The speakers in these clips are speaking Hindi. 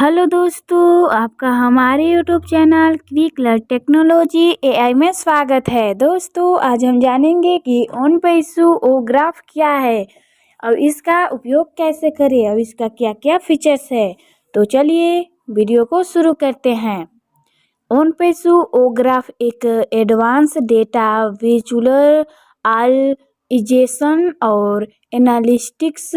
हेलो दोस्तों, आपका हमारे YouTube channel quick learn technology AI में स्वागत है। दोस्तों, आज हम जानेंगे कि ऑनपैसुओग्राफ क्या है और इसका उपयोग कैसे करें और इसका क्या क्या फीचर्स है। तो चलिए वीडियो को शुरू करते हैं। ऑनपैसुओग्राफ एक एडवांस डेटा विजुअलाइजेशन और एनालिटिक्स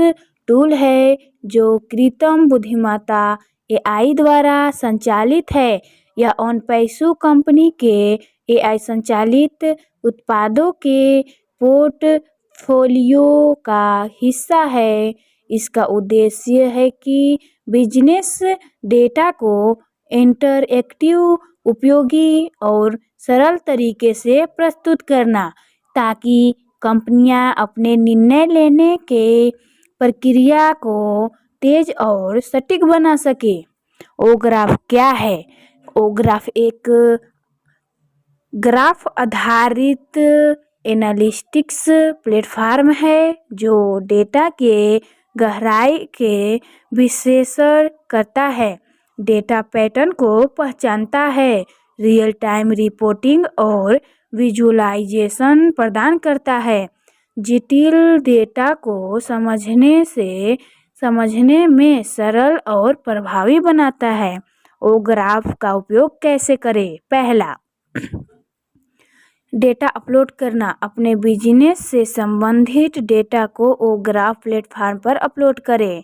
टूल है जो कृत्रिम बुद्धिमत्ता एआई द्वारा संचालित है। यह ऑनपैसु कंपनी के एआई संचालित उत्पादों के पोर्टफोलियो का हिस्सा है। इसका उद्देश्य है कि बिजनेस डेटा को इंटरएक्टिव, उपयोगी और सरल तरीके से प्रस्तुत करना, ताकि कंपनियां अपने निर्णय लेने के प्रक्रिया को तेज और सटीक बना सके। ओग्राफ क्या है? ओग्राफ एक ग्राफ आधारित एनालिटिक्स प्लेटफॉर्म है जो डेटा के गहराई के विश्लेषण करता है, डेटा पैटर्न को पहचानता है, रियल टाइम रिपोर्टिंग और विजुअलाइजेशन प्रदान करता है, जटिल डेटा को समझने में सरल और प्रभावी बनाता है। ओग्राफ का उपयोग कैसे करें? पहला, डेटा अपलोड करना। अपने बिजनेस से संबंधित डेटा को ओग्राफ प्लेटफॉर्म पर अपलोड करें।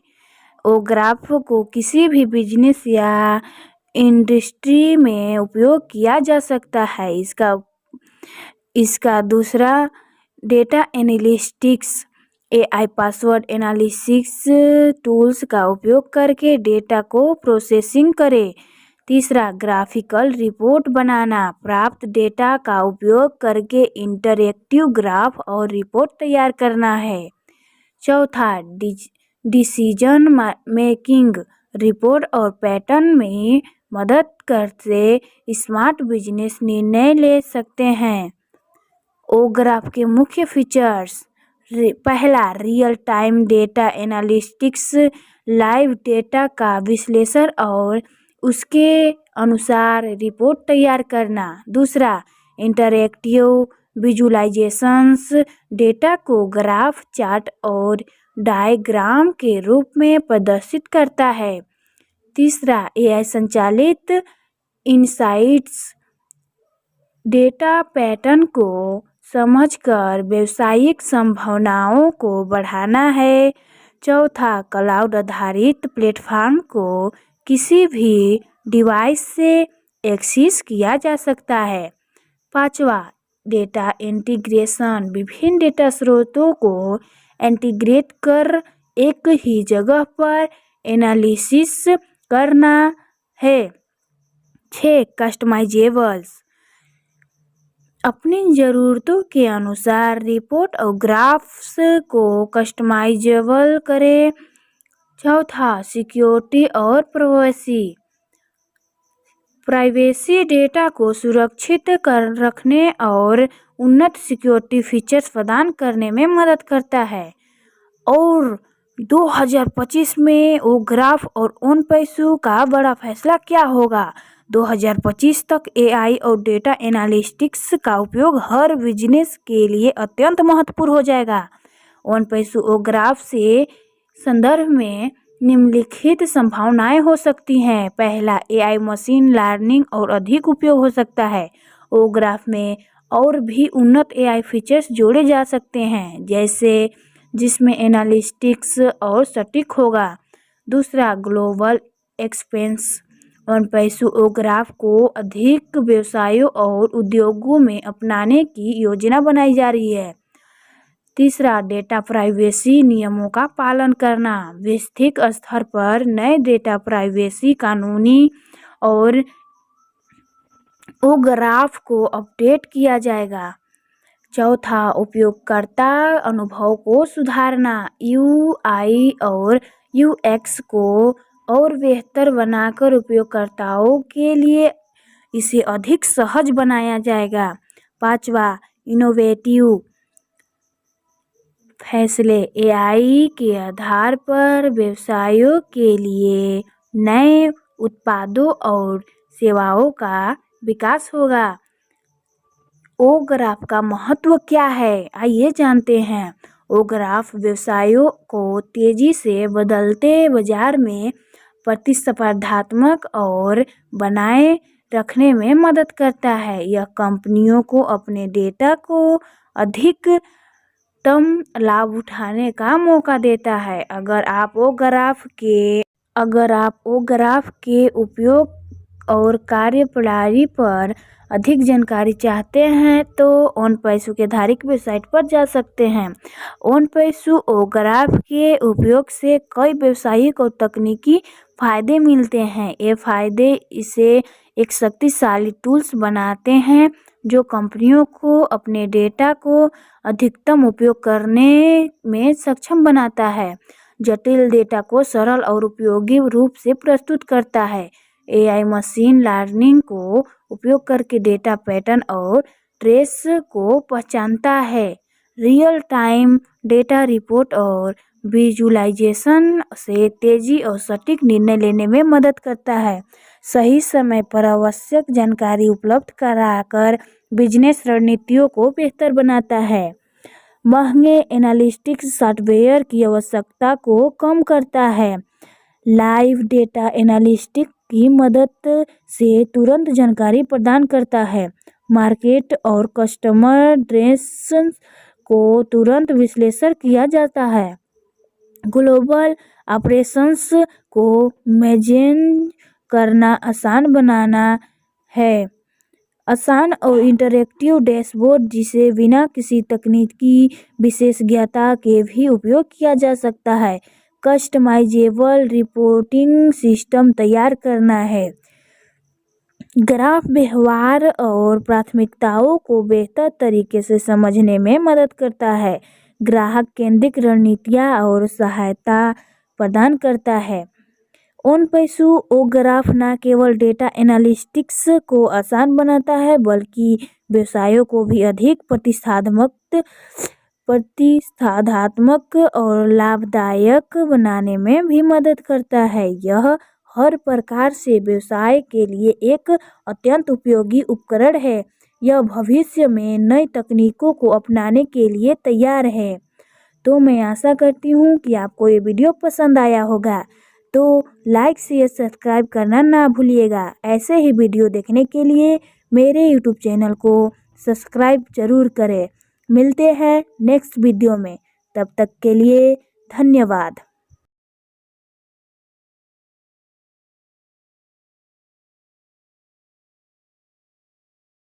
ओग्राफ को किसी भी बिजनेस या इंडस्ट्री में उपयोग किया जा सकता है। इसका दूसरा, data analytics. AI password analysis tools का उपयोग करके डेटा को प्रोसेसिंग करें। तीसरा, ग्राफिकल रिपोर्ट बनाना। प्राप्त डेटा का उपयोग करके इंटरएक्टिव ग्राफ और रिपोर्ट तैयार करना है। चौथा, डिसीजन मेकिंग रिपोर्ट और पैटर्न में मदद करके स्मार्ट बिजनेस निर्णय ले सकते हैं। ओग्राफ के मुख्य फीचर्स। पहला, real time data analytics. Live data का विश्लेषण और उसके अनुसार रिपोर्ट तैयार करना। दूसरा, इंटरएक्टिव विजुअलाइजेशंस। डेटा को ग्राफ, चार्ट और डायग्राम के रूप में प्रदर्शित करता है। तीसरा, एआई संचालित इनसाइट्स। डेटा पैटर्न को समझकर व्यावसायिक संभावनाओं को बढ़ाना है। चौथा, क्लाउड आधारित प्लेटफॉर्म को किसी भी डिवाइस से एक्सेस किया जा सकता है। पांचवा, डेटा इंटीग्रेशन। विभिन्न डेटा स्रोतों को इंटीग्रेट कर एक ही जगह पर एनालिसिस करना है। 6, कस्टमाइजेबल्स। अपनी ज़रूरतों के अनुसार रिपोर्ट और ग्राफ्स को कस्टमाइजेबल करें। चौथा, सिक्योरिटी और प्राइवेसी। डेटा को सुरक्षित रखने और उन्नत सिक्योरिटी फीचर्स प्रदान करने में मदद करता है। और 2025 में ओग्राफ और ऑनपैसु का बड़ा फैसला क्या होगा? 2025 तक एआई और डेटा एनालिटिक्स का उपयोग हर बिजनेस के लिए अत्यंत महत्वपूर्ण हो जाएगा। ऑनपैसुओग्राफ से संदर्भ में निम्नलिखित संभावनाएं हो सकती हैं। पहला, एआई मशीन लर्निंग और अधिक उपयोग हो सकता है। ओग्राफ में और भी उन्नत एआई फीचर्स जोड़े जा सकते हैं, जिसमें एनालिटिक्स और सटीक होगा। दूसरा, ग्लोबल एक्सपेंस। ऑनपैसुओग्राफ को अधिक व्यवसायों और उद्योगों में अपनाने की योजना बनाई जा रही है। तीसरा, डेटा प्राइवेसी नियमों का पालन करना। वैश्विक स्तर पर नए डेटा प्राइवेसी कानूनी और ओग्राफ को अपडेट किया जाएगा। चौथा, उपयोगकर्ता अनुभव को सुधारना। यूआई और यूएक्स को और बेहतर बनाकर उपयोगकर्ताओं के लिए इसे अधिक सहज बनाया जाएगा। पांचवा, इनोवेटिव फैसले। एआई के आधार पर व्यवसायों के लिए नए उत्पादों और सेवाओं का विकास होगा। ओ ग्राफ का महत्व क्या है, आइए जानते हैं। ओ ग्राफ व्यवसायों को तेजी से बदलते बाजार में प्रतिस्पर्धात्मक और बनाए रखने में मदद करता है। यह कंपनियों को अपने डेटा को अधिकतम लाभ उठाने का मौका देता है। अगर आप ओ ग्राफ के उपयोग और कार्यप्रणाली पर अधिक जानकारी चाहते हैं तो ओनपैसू के आधिकारिक वेबसाइट पर जा सकते हैं। ओनपैसू ओ ग्राफ के उपयोग से कई व्यावसायिक और तकनीकी फायदे मिलते हैं। ये फायदे इसे एक शक्तिशाली टूल्स बनाते हैं जो कंपनियों को अपने डेटा को अधिकतम उपयोग करने में सक्षम बनाता है, जटिल डेटा को सरल और उपयोगी रूप से प्रस्तुत करता है। AI मशीन लर्निंग को उपयोग करके डेटा पैटर्न और ट्रेस को पहचानता है। रियल टाइम डेटा रिपोर्ट और विजुअलाइजेशन से तेजी और सटीक निर्णय लेने में मदद करता है। सही समय पर आवश्यक जानकारी उपलब्ध कराकर बिजनेस रणनीतियों को बेहतर बनाता है। महंगे एनालिटिक्स सॉफ्टवेयर की आवश्यकता को कम करता है। लाइव डेटा एनालिटिक्स की मदद से तुरंत जानकारी प्रदान करता है। मार्केट और कस्टमर ट्रेंड्स को तुरंत विश्लेषण किया जाता है। ग्लोबल ऑपरेशंस को मैनेज करना आसान बनाना है। आसान और इंटरैक्टिव डैशबोर्ड जिसे बिना किसी तकनीकी विशेषज्ञता के भी उपयोग किया जा सकता है। कस्टमाइजेबल रिपोर्टिंग सिस्टम तैयार करना है। ग्राफ व्यवहार और प्राथमिकताओं को बेहतर तरीके से समझने में मदद करता है। ग्राहक केंद्रित रणनीतियाँ और सहायता प्रदान करता है। ओनपैसू ओ ग्राफ न केवल डेटा एनालिटिक्स को आसान बनाता है बल्कि व्यवसायों को भी अधिक प्रतिस्पर्धात्मक और लाभदायक बनाने में भी मदद करता है। यह हर प्रकार से व्यवसाय के लिए एक अत्यंत उपयोगी उपकरण है। यह भविष्य में नई तकनीकों को अपनाने के लिए तैयार है। तो मैं आशा करती हूँ कि आपको ये वीडियो पसंद आया होगा। तो लाइक शेयर सब्सक्राइब करना ना भूलिएगा। ऐसे ही वीडियो देखने के लिए मेरे यूट्यूब चैनल को सब्सक्राइब जरूर करें। मिलते हैं नेक्स्ट वीडियो में, तब तक के लिए धन्यवाद।